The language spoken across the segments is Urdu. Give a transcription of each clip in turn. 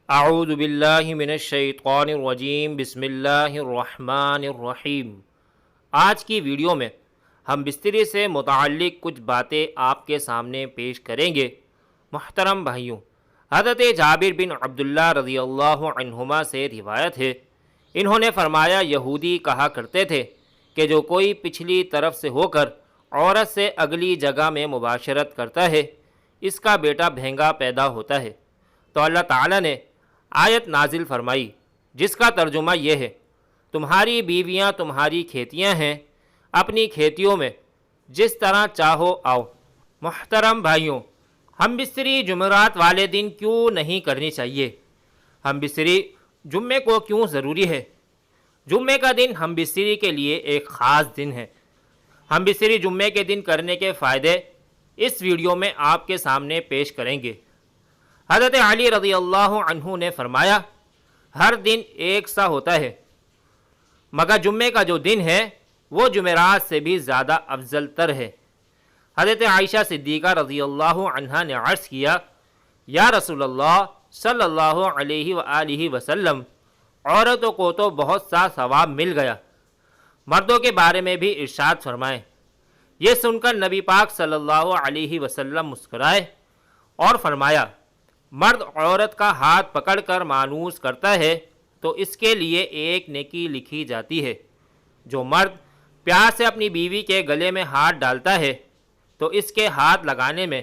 اعوذ باللہ من الشیطان الرجیم بسم اللہ الرحمن الرحیم۔ آج کی ویڈیو میں ہم بستری سے متعلق کچھ باتیں آپ کے سامنے پیش کریں گے۔ محترم بھائیوں، حضرت جابر بن عبداللہ رضی اللہ عنہما سے روایت ہے، انہوں نے فرمایا، یہودی کہا کرتے تھے کہ جو کوئی پچھلی طرف سے ہو کر عورت سے اگلی جگہ میں مباشرت کرتا ہے، اس کا بیٹا بھینگا پیدا ہوتا ہے۔ تو اللہ تعالیٰ نے آیت نازل فرمائی جس کا ترجمہ یہ ہے، تمہاری بیویاں تمہاری کھیتیاں ہیں، اپنی کھیتیوں میں جس طرح چاہو آؤ۔ محترم بھائیوں، ہم بستری جمعرات والے دن کیوں نہیں کرنی چاہیے؟ ہم بستری جمعے کو کیوں ضروری ہے؟ جمعے کا دن ہم بستری کے لیے ایک خاص دن ہے۔ ہم بستری جمعے کے دن کرنے کے فائدے اس ویڈیو میں آپ کے سامنے پیش کریں گے۔ حضرت علی رضی اللہ عنہ نے فرمایا، ہر دن ایک سا ہوتا ہے مگر جمعے کا جو دن ہے وہ جمعرات سے بھی زیادہ افضل تر ہے۔ حضرت عائشہ صدیقہ رضی اللہ عنہا نے عرض کیا، یا رسول اللہ صلی اللہ علیہ وآلہ وسلم، عورتوں کو تو بہت سا ثواب مل گیا، مردوں کے بارے میں بھی ارشاد فرمائیں۔ یہ سن کر نبی پاک صلی اللہ علیہ وسلم مسکرائے اور فرمایا، مرد عورت کا ہاتھ پکڑ کر مانوس کرتا ہے تو اس کے لیے ایک نیکی لکھی جاتی ہے۔ جو مرد پیار سے اپنی بیوی کے گلے میں ہاتھ ڈالتا ہے تو اس کے ہاتھ لگانے میں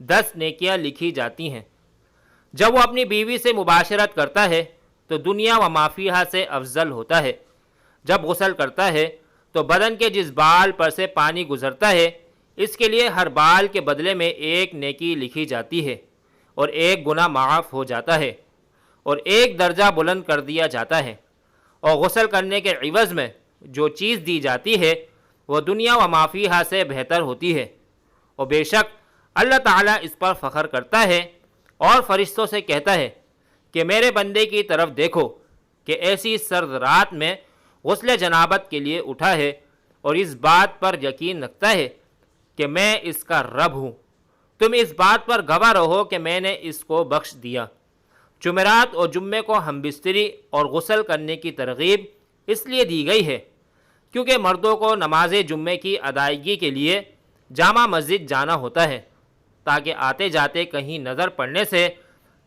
10 نیکیاں لکھی جاتی ہیں۔ جب وہ اپنی بیوی سے مباشرت کرتا ہے تو دنیا و ما فیہا سے افضل ہوتا ہے۔ جب غسل کرتا ہے تو بدن کے جس بال پر سے پانی گزرتا ہے اس کے لیے ہر بال کے بدلے میں ایک نیکی لکھی جاتی ہے اور ایک گناہ معاف ہو جاتا ہے اور ایک درجہ بلند کر دیا جاتا ہے، اور غسل کرنے کے عوض میں جو چیز دی جاتی ہے وہ دنیا و ما فیہا سے بہتر ہوتی ہے۔ اور بے شک اللہ تعالیٰ اس پر فخر کرتا ہے اور فرشتوں سے کہتا ہے کہ میرے بندے کی طرف دیکھو کہ ایسی سرد رات میں غسل جنابت کے لیے اٹھا ہے اور اس بات پر یقین رکھتا ہے کہ میں اس کا رب ہوں۔ تم اس بات پر گواہ رہو کہ میں نے اس کو بخش دیا۔ جمعرات اور جمعے کو ہم بستری اور غسل کرنے کی ترغیب اس لیے دی گئی ہے کیونکہ مردوں کو نماز جمعے کی ادائیگی کے لیے جامع مسجد جانا ہوتا ہے تاکہ آتے جاتے کہیں نظر پڑنے سے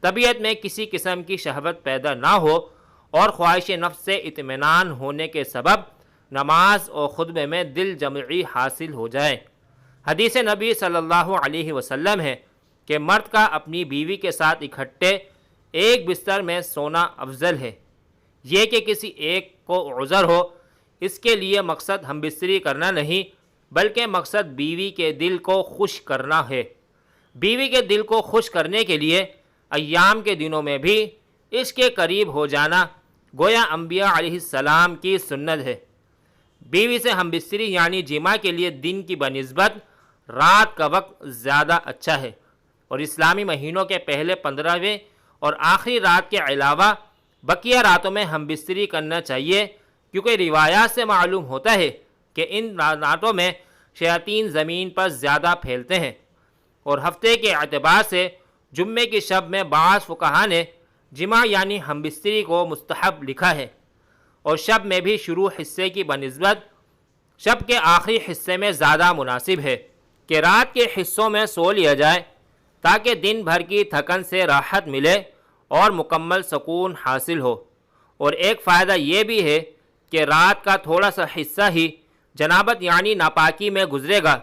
طبیعت میں کسی قسم کی شہوت پیدا نہ ہو اور خواہش نفس سے اطمینان ہونے کے سبب نماز اور خطبے میں دل جمعی حاصل ہو جائے۔ حدیث نبی صلی اللہ علیہ وسلم ہے کہ مرد کا اپنی بیوی کے ساتھ اکٹھے ایک بستر میں سونا افضل ہے۔ یہ کہ کسی ایک کو عذر ہو، اس کے لیے مقصد ہم بستری کرنا نہیں بلکہ مقصد بیوی کے دل کو خوش کرنا ہے۔ بیوی کے دل کو خوش کرنے کے لیے ایام کے دنوں میں بھی اس کے قریب ہو جانا گویا انبیاء علیہ السلام کی سنت ہے۔ بیوی سے ہم بستری یعنی جماع کے لیے دن کی بنسبت رات کا وقت زیادہ اچھا ہے، اور اسلامی مہینوں کے پہلے 15ویں اور آخری رات کے علاوہ بقیہ راتوں میں ہم بستری کرنا چاہیے، کیونکہ روایات سے معلوم ہوتا ہے کہ ان راتوں میں شیاطین زمین پر زیادہ پھیلتے ہیں۔ اور ہفتے کے اعتبار سے جمعے کی شب میں بعض فقہا نے جماع یعنی ہم بستری کو مستحب لکھا ہے، اور شب میں بھی شروع حصے کی بنسبت شب کے آخری حصے میں زیادہ مناسب ہے کہ رات کے حصوں میں سو لیا جائے تاکہ دن بھر کی تھکن سے راحت ملے اور مکمل سکون حاصل ہو۔ اور ایک فائدہ یہ بھی ہے کہ رات کا تھوڑا سا حصہ ہی جنابت یعنی ناپاکی میں گزرے گا،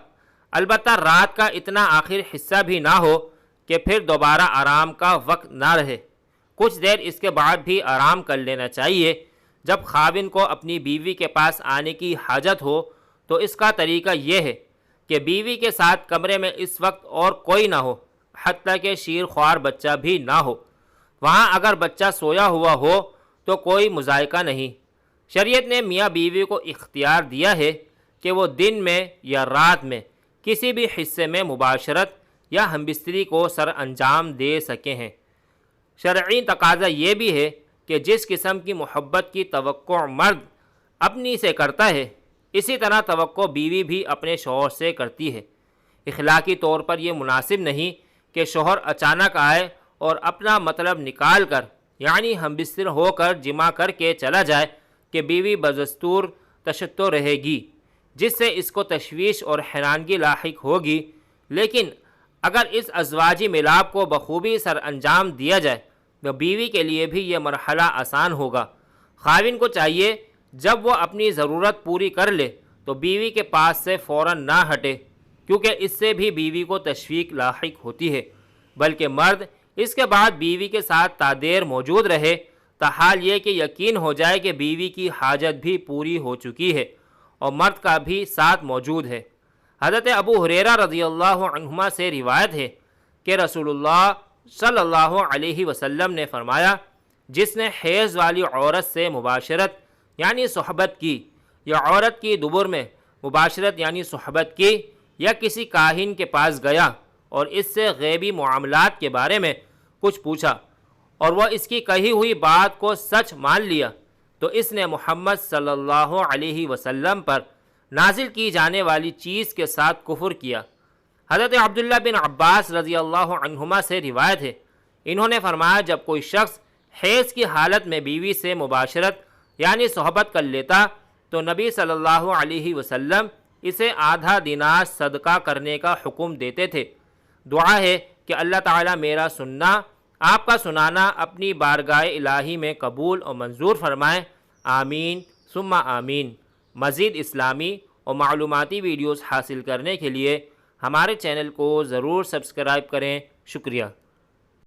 البتہ رات کا اتنا آخر حصہ بھی نہ ہو کہ پھر دوبارہ آرام کا وقت نہ رہے۔ کچھ دیر اس کے بعد بھی آرام کر لینا چاہیے۔ جب خاوند کو اپنی بیوی کے پاس آنے کی حاجت ہو تو اس کا طریقہ یہ ہے کہ بیوی کے ساتھ کمرے میں اس وقت اور کوئی نہ ہو، حتیٰ کہ شیر خوار بچہ بھی نہ ہو۔ وہاں اگر بچہ سویا ہوا ہو تو کوئی مذائقہ نہیں۔ شریعت نے میاں بیوی کو اختیار دیا ہے کہ وہ دن میں یا رات میں کسی بھی حصے میں مباشرت یا ہمبستری کو سر انجام دے سکے ہیں۔ شرعی تقاضا یہ بھی ہے کہ جس قسم کی محبت کی توقع مرد اپنی سے کرتا ہے اسی طرح توقع بیوی بھی اپنے شوہر سے کرتی ہے۔ اخلاقی طور پر یہ مناسب نہیں کہ شوہر اچانک آئے اور اپنا مطلب نکال کر یعنی ہم بستر ہو کر جمع کر کے چلا جائے کہ بیوی بدستور تشتو رہے گی، جس سے اس کو تشویش اور حیرانگی لاحق ہوگی۔ لیکن اگر اس ازواجی ملاپ کو بخوبی سر انجام دیا جائے تو بیوی کے لیے بھی یہ مرحلہ آسان ہوگا۔ خاوند کو چاہیے جب وہ اپنی ضرورت پوری کر لے تو بیوی کے پاس سے فوراً نہ ہٹے، کیونکہ اس سے بھی بیوی کو تشویش لاحق ہوتی ہے، بلکہ مرد اس کے بعد بیوی کے ساتھ تا دیر موجود رہے تاحال یہ کہ یقین ہو جائے کہ بیوی کی حاجت بھی پوری ہو چکی ہے اور مرد کا بھی ساتھ موجود ہے۔ حضرت ابو ہریرہ رضی اللہ عنہما سے روایت ہے کہ رسول اللہ صلی اللہ علیہ وسلم نے فرمایا، جس نے حیض والی عورت سے مباشرت یعنی صحبت کی، یا عورت کی دبر میں مباشرت یعنی صحبت کی، یا کسی کاہن کے پاس گیا اور اس سے غیبی معاملات کے بارے میں کچھ پوچھا اور وہ اس کی کہی ہوئی بات کو سچ مان لیا، تو اس نے محمد صلی اللہ علیہ وسلم پر نازل کی جانے والی چیز کے ساتھ کفر کیا۔ حضرت عبداللہ بن عباس رضی اللہ عنہما سے روایت ہے، انہوں نے فرمایا، جب کوئی شخص حیض کی حالت میں بیوی سے مباشرت یعنی صحبت کر لیتا تو نبی صلی اللہ علیہ وسلم اسے آدھا دینار صدقہ کرنے کا حکم دیتے تھے۔ دعا ہے کہ اللہ تعالیٰ میرا سننا، آپ کا سنانا اپنی بارگاہ الہی میں قبول اور منظور فرمائے، آمین ثم آمین۔ مزید اسلامی اور معلوماتی ویڈیوز حاصل کرنے کے لیے ہمارے چینل کو ضرور سبسکرائب کریں۔ شکریہ۔